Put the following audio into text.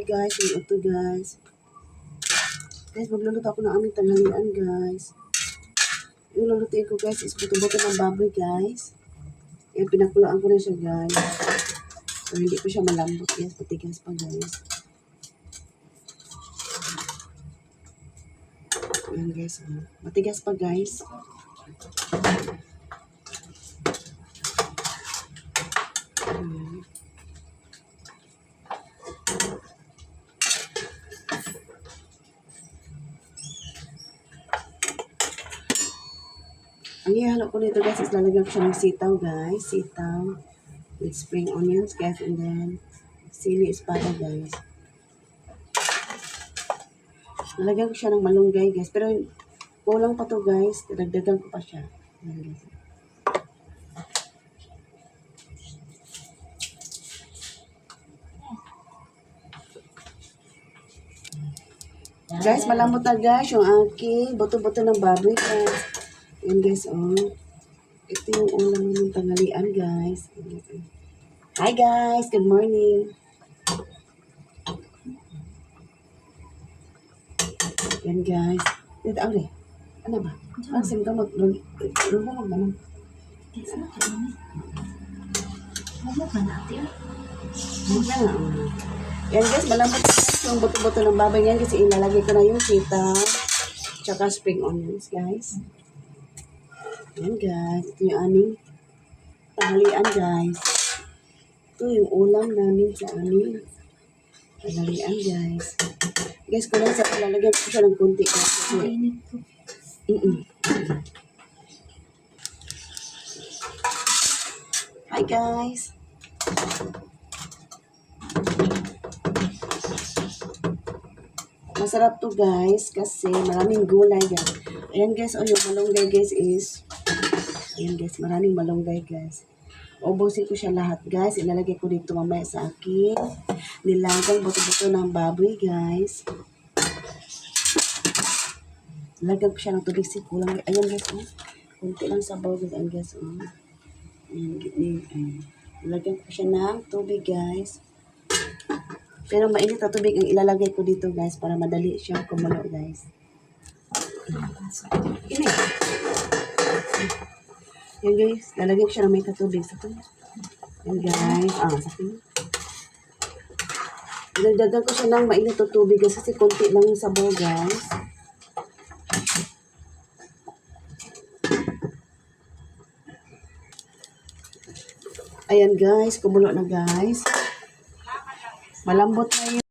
guys, yung ito guys. Guys, magluluto ako ng aming tanghalian guys. Yung lulutuin ko guys is buto-buto ng baboy guys. Yan, pinakulaan ko na siya guys. So, hindi ko siya malambot guys, patigas pa guys. Yan guys, matigas pa guys. Ang ihalo ko nito guys is lalagyan ko siya ng sitaw guys. Sitaw with spring onions guys, and then sili espada guys. Lalagyan ko siya ng malunggay guys. Pero kulang pa to guys. Dagdagan ko pa siya. Ayan, guys. Guys, malambot na guys yung aking buto-buto ng baboy guys. Ayan guys, ito yung ulam ng tanghalian guys. Hi guys, good morning. Ayan guys. Dito, Aure. Ano ba? Ang simgamot. Lulungan naman. Yan guys, malambot guys yung buto-buto ng baboy yan kasi ilalagay ko na yung sitaw tsaka spring onions guys. Yan guys, ito yung aming tanghalian guys. Ito yung ulam namin sa aming tanghalian guys. Guys, kung lang sa lalagyan ko siya ng kunti guys. Hi guys. Masarap to guys kasi maraming gulay guys. Ayan guys, yung malunggay guys is ayan guys, maraming malunggay guys. Ubusin ko siya lahat guys. Ilalagay ko dito mamaya sa akin nilagang buto-buto ng baboy guys. Lagyan ko siya ng tubig kulang. Ayan guys, kunti lang sabaw guys. Ayan guys, ayan. Lagyan ko siya ng tubig guys. Pero mainit na tubig ang ilalagay ko dito guys para madali siyang kumulo guys. Ini. Yan guys, lalagyan ko siya ng may katubig sa ito. Yan guys, sa ito. Dagdagan ko siya ng mainit na tubig guys kasi konti lang yung sabaw guys. Ayan guys, kumulo na guys. Malambot na yun.